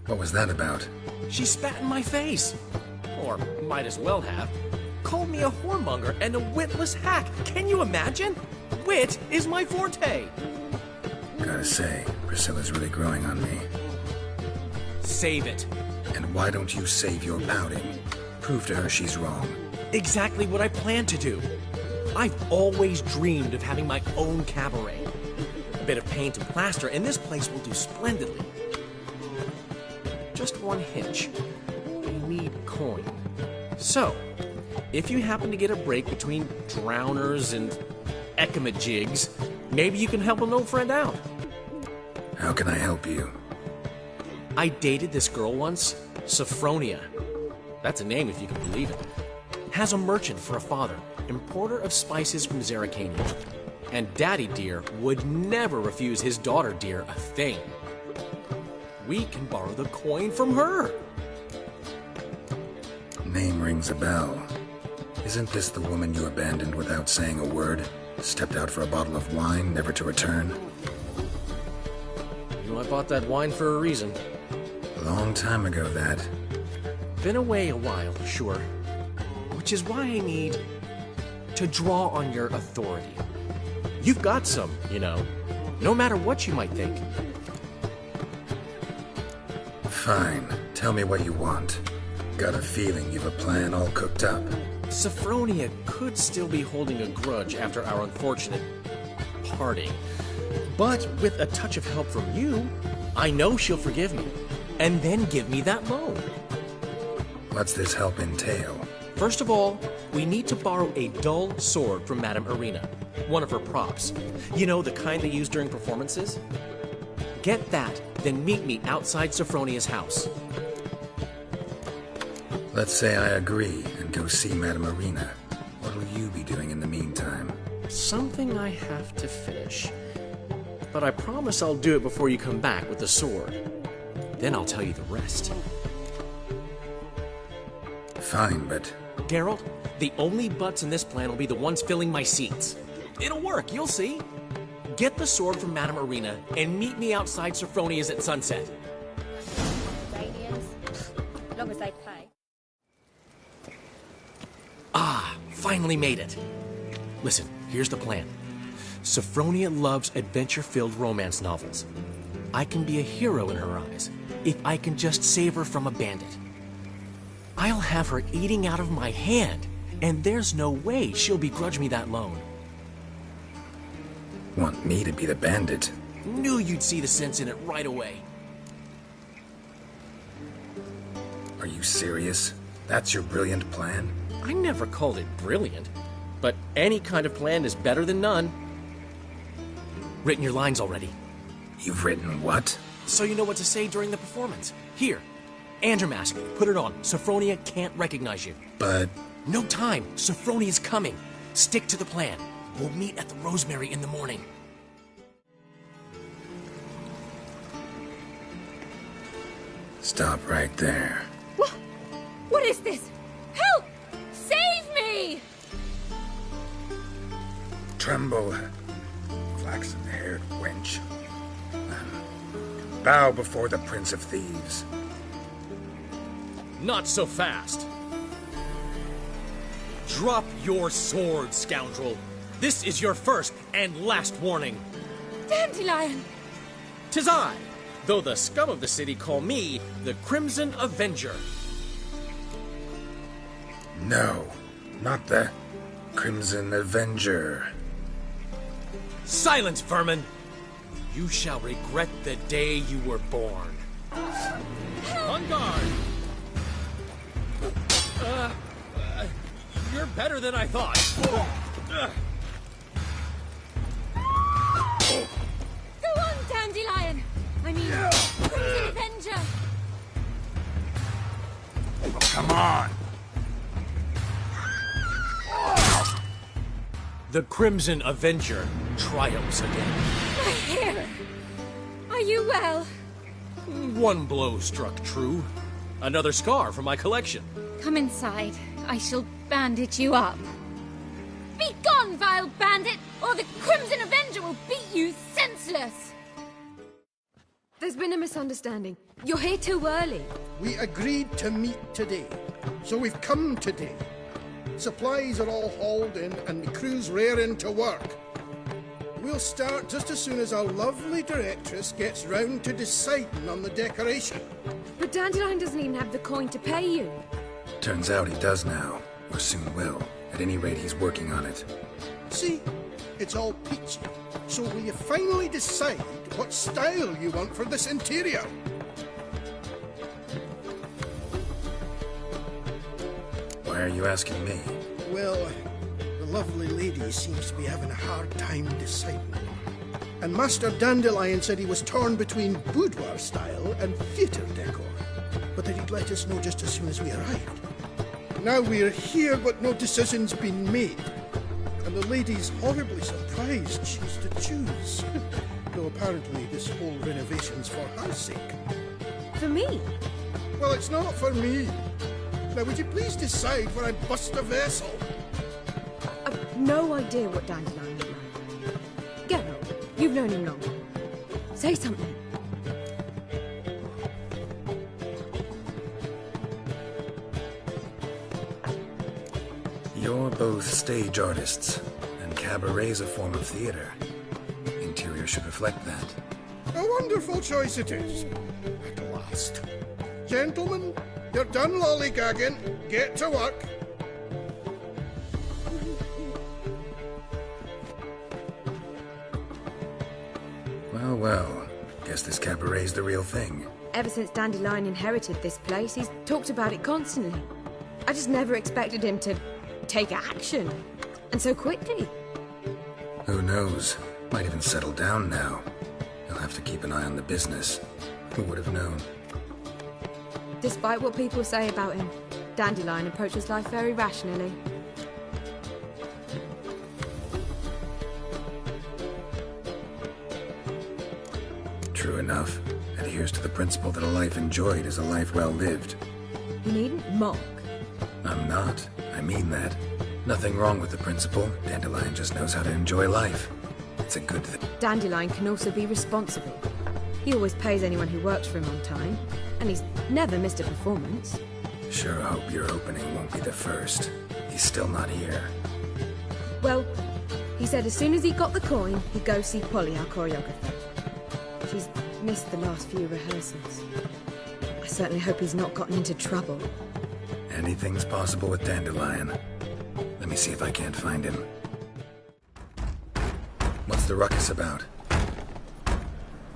What was that about? She spat in my face. Or might as well have. Called me a whoremonger and a witless hack. Can you imagine? Wit is my forte. Gotta say, Priscilla's really growing on me. Save it. And why don't you save your pouting? Prove to her she's wrong. Exactly what I plan to do. I've always dreamed of having my own cabaret. A bit of paint and plaster, and this place will do splendidly. Just one hitch. I need coin. So, if you happen to get a break between drowners and ekamajigs, maybe you can help an old friend out. How can I help you? I dated this girl once, Sophronia. That's a name if you can believe it. Has a merchant for a father, importer of spices from Zerrikania. And Daddy Dear would never refuse his daughter Dear a thing. We can borrow the coin from her. Name rings a bell. Isn't this the woman you abandoned without saying a word? Stepped out for a bottle of wine, never to return? You know, I bought that wine for a reason. A long time ago, that. Been away a while, sure. Which is why I need to draw on your authority. You've got some, you know, no matter what you might think. Fine. Tell me what you want. Got a feeling you've a plan all cooked up. Sophronia could still be holding a grudge after our unfortunate parting. But with a touch of help from you, I know she'll forgive me. And then give me that loan. What's this help entail? First of all, we need to borrow a dull sword from Madame Irina, one of her props. You know, the kind they use during performances? Get that, then meet me outside Sophronia's house. Let's say I agree and go see Madame Irina. What will you be doing in the meantime? Something I have to finish. But I promise I'll do it before you come back with the sword. Then I'll tell you the rest. Fine, but... Geralt, the only butts in this plan will be the ones filling my seats. It'll work, you'll see. Get the sword from Madame Irina and meet me outside Sophronia's at sunset. As long as they pay. Ah, finally made it. Listen, here's the plan. Sophronia loves adventure-filled romance novels. I can be a hero in her eyes if I can just save her from a bandit. I'll have her eating out of my hand, and there's no way she'll begrudge me that loan. Want me to be the bandit? Knew you'd see the sense in it right away. Are you serious? That's your brilliant plan? I never called it brilliant, but any kind of plan is better than none. Written your lines already. You've written what? So you know what to say during the performance. Here, and your mask. Put it on. Sophronia can't recognize you. But... No time. Sophronia's coming. Stick to the plan. We'll meet at the Rosemary in the morning. Stop right there. What is this? Help! Save me! Tremble, flaxen-haired wench. Bow before the Prince of Thieves. Not so fast. Drop your sword, scoundrel. This is your first and last warning. Dandelion! 'Tis I, though the scum of the city call me the Crimson Avenger. No, not the Crimson Avenger. Silence, vermin! You shall regret the day you were born. On guard! You're better than I thought. Go on, Dandelion! I mean, Crimson Avenger! Oh, come on! The Crimson Avenger triumphs again. My hair! Are you well? One blow struck true. Another scar from my collection. Come inside. I shall bandage you up. Be gone, vile bandit, or the Crimson Avenger will beat you senseless! There's been a misunderstanding. You're here too early. We agreed to meet today, so we've come today. Supplies are all hauled in and the crew's raring to work. We'll start just as soon as our lovely directress gets round to deciding on the decoration. But Dandelion doesn't even have the coin to pay you. Turns out he does now, or soon will. At any rate, he's working on it. See, it's all peachy. So will you finally decide what style you want for this interior? Why are you asking me? Well, the lovely lady seems to be having a hard time deciding. And Master Dandelion said he was torn between boudoir style and theatre decor, but that he'd let us know just as soon as we arrived. Now we're here, but no decision's been made. And the lady's horribly surprised she's to choose. Though apparently this whole renovation's for her sake. For me? Well, it's not for me. Now, would you please decide where I bust a vessel? I've no idea what Dandelion is like. Geralt, you've known him long. Say something. You're both stage artists, and cabaret's a form of theater. Interior should reflect that. A wonderful choice it is. At last. Gentlemen, you're done lollygagging. Get to work. Well, well. Guess this cabaret's the real thing. Ever since Dandelion inherited this place, he's talked about it constantly. I just never expected him to take action. And so quickly. Who knows? Might even settle down now. He'll have to keep an eye on the business. Who would have known? Despite what people say about him, Dandelion approaches life very rationally. True enough. Adheres to the principle that a life enjoyed is a life well lived. You needn't mock. I'm not. I mean that. Nothing wrong with the principle. Dandelion just knows how to enjoy life. It's a good thing. Dandelion can also be responsible. He always pays anyone who works for him on time, and he's never missed a performance. Sure hope your opening won't be the first. He's still not here. Well, he said as soon as he got the coin, he'd go see Polly, our choreographer. She's missed the last few rehearsals. I certainly hope he's not gotten into trouble. Anything's possible with Dandelion. Let me see if I can't find him. What's the ruckus about?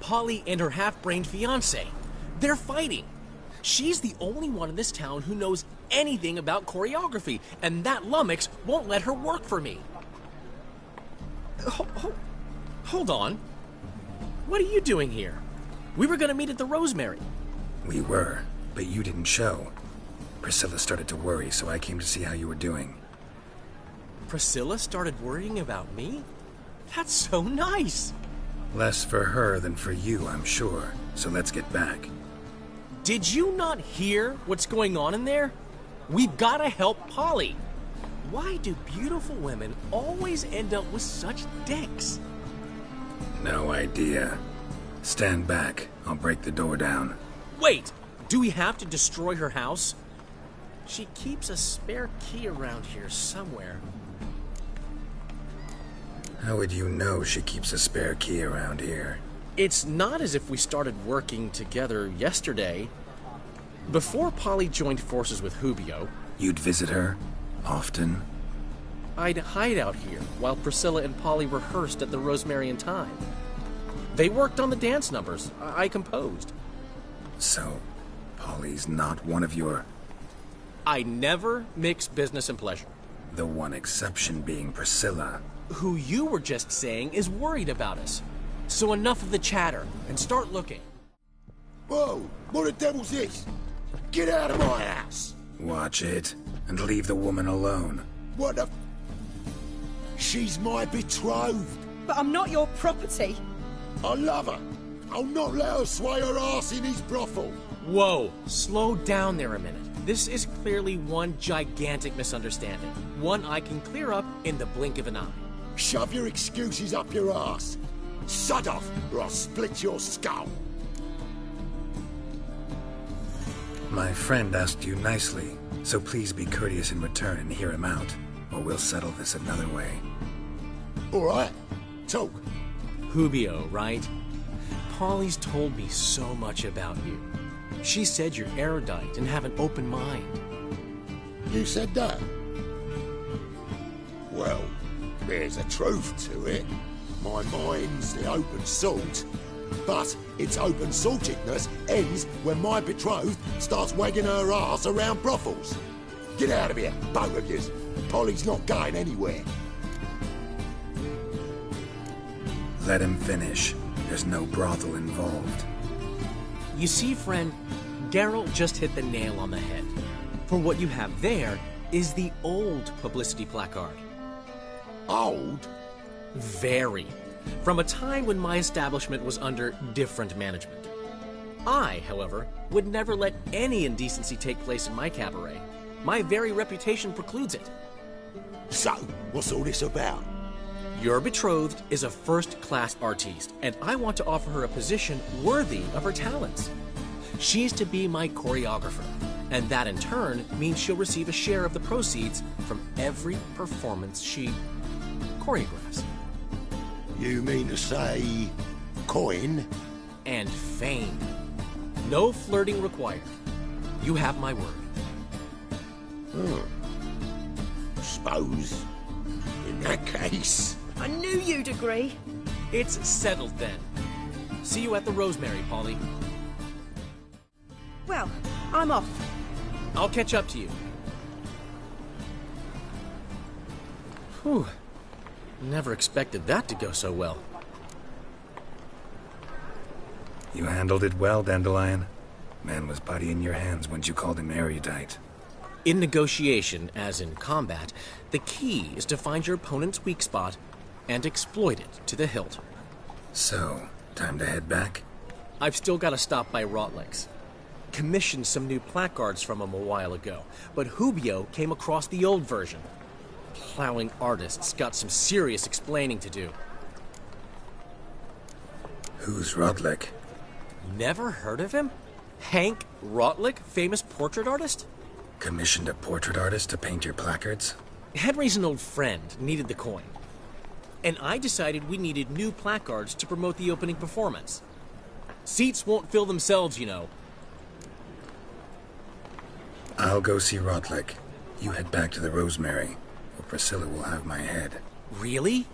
Polly and her half-brained fiancé. They're fighting. She's the only one in this town who knows anything about choreography, and that lummox won't let her work for me. Hold on. What are you doing here? We were gonna meet at the Rosemary. We were, but you didn't show. Priscilla started to worry, so I came to see how you were doing. Priscilla started worrying about me? That's so nice! Less for her than for you, I'm sure. So let's get back. Did you not hear what's going on in there? We've gotta help Polly. Why do beautiful women always end up with such dicks? No idea. Stand back. I'll break the door down. Wait! Do we have to destroy her house? She keeps a spare key around here somewhere. How would you know she keeps a spare key around here? It's not as if we started working together yesterday. Before Polly joined forces with Hubio, You'd visit her? Often? I'd hide out here while Priscilla and Polly rehearsed at the Rosemary and Thyme. They worked on the dance numbers I composed. So, Polly's not one of your... I never mix business and pleasure. The one exception being Priscilla. Who you were just saying is worried about us. So enough of the chatter, and start looking. Whoa! What the devil's this? Get out of my house! Watch it, and leave the woman alone. What the... She's my betrothed. But I'm not your property. I love her. I'll not let her sway her ass in his brothel. Whoa, slow down there a minute. This is clearly one gigantic misunderstanding. One I can clear up in the blink of an eye. Shove your excuses up your ass. Shut off, or I'll split your skull. My friend asked you nicely, so please be courteous in return and hear him out, or we'll settle this another way. All right, talk. Hubio, right? Polly's told me so much about you. She said you're erudite and have an open mind. You said that? Well, there's a truth to it. My mind's the open salt, but its open saltedness ends when my betrothed starts wagging her ass around brothels. Get out of here, both of yous. Polly's not going anywhere. Let him finish. There's no brothel involved. You see, friend, Geralt just hit the nail on the head. For what you have there is the old publicity placard. Old? Very. From a time when my establishment was under different management. I, however, would never let any indecency take place in my cabaret. My very reputation precludes it. So, what's all this about? Your betrothed is a first-class artiste, and I want to offer her a position worthy of her talents. She's to be my choreographer, and that in turn means she'll receive a share of the proceeds from every performance she choreographs. You mean to say... coin? And fame. No flirting required. You have my word. Suppose, in that case... I knew you'd agree. It's settled then. See you at the Rosemary, Polly. Well, I'm off. I'll catch up to you. Whew. Never expected that to go so well. You handled it well, Dandelion. Man was body in your hands once you called him erudite. In negotiation, as in combat, the key is to find your opponent's weak spot and exploit it to the hilt. So, time to head back? I've still got to stop by Rotlick's. Commissioned some new placards from him a while ago, but Hubio came across the old version. Plowing artists got some serious explaining to do. Who's Rotlick? Never heard of him? Hank Rotlick, famous portrait artist? Commissioned a portrait artist to paint your placards? Henry's an old friend, needed the coin. And I decided we needed new placards to promote the opening performance. Seats won't fill themselves, you know. I'll go see Rotlick. You head back to the Rosemary, or Priscilla will have my head. Really?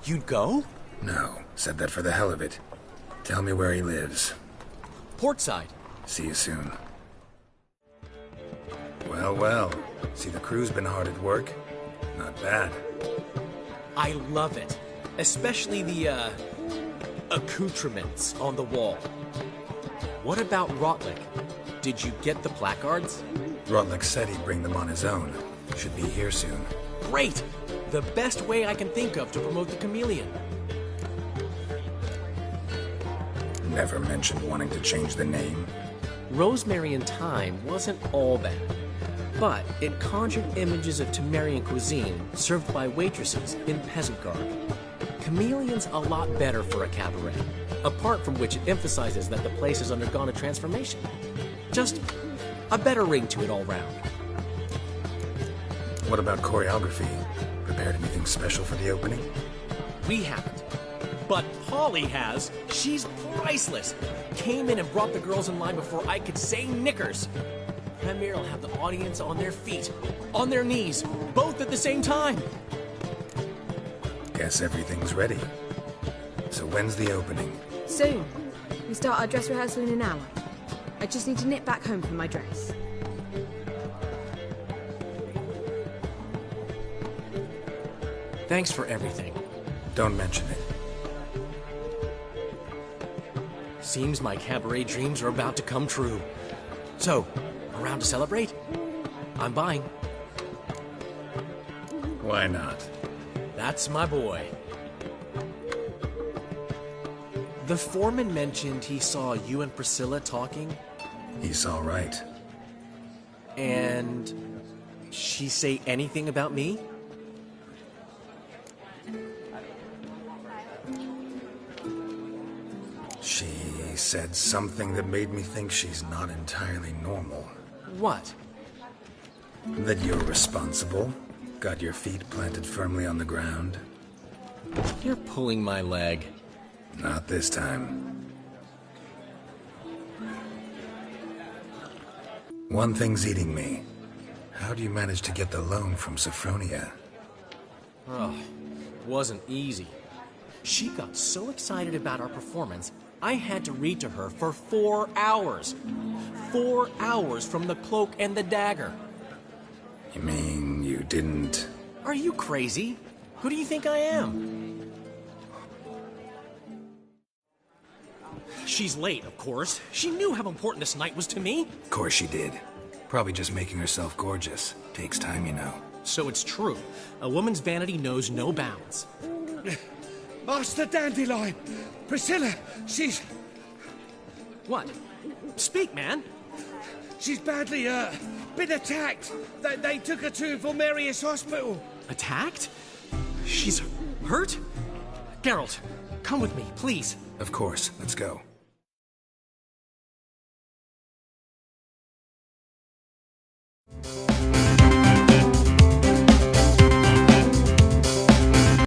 You'd go? No, said that for the hell of it. Tell me where he lives. Portside. See you soon. Well, well. See, the crew's been hard at work. Not bad. I love it. Especially the, accoutrements on the wall. What about Rotlick? Did you get the placards? Rotlick said he'd bring them on his own. Should be here soon. Great! The best way I can think of to promote the Chameleon. Never mentioned wanting to change the name. Rosemary in Time wasn't all bad, but it conjured images of Temerian cuisine served by waitresses in peasant garb. Chameleon's a lot better for a cabaret, apart from which it emphasizes that the place has undergone a transformation. Just a better ring to it all round. What about choreography? Prepared anything special for the opening? We haven't. But Polly has. She's priceless. Came in and brought the girls in line before I could say knickers. Premier will have the audience on their feet, on their knees, both at the same time. Guess everything's ready. So when's the opening? Soon. We start our dress rehearsal in an hour. I just need to nip back home for my dress. Thanks for everything. Don't mention it. Seems my cabaret dreams are about to come true. So, around to celebrate? I'm buying. Why not? That's my boy. The foreman mentioned he saw you and Priscilla talking. He's all right. And she say anything about me? She said something that made me think she's not entirely normal. What? That you're responsible, got your feet planted firmly on the ground. You're pulling my leg. Not this time. One thing's eating me. How do you manage to get the loan from Sophronia? Oh, wasn't easy. She got so excited about our performance, I had to read to her for 4 hours. 4 hours from the Cloak and the Dagger. You mean you didn't... Are you crazy? Who do you think I am? She's late, of course. She knew how important this night was to me. Of course she did. Probably just making herself gorgeous. Takes time, you know. So it's true. A woman's vanity knows no bounds. Master Dandelion! Priscilla, she's... What? Speak, man. She's badly, been attacked. They took her to Vulmerius Hospital. Attacked? She's hurt? Geralt, come with me, please. Of course. Let's go.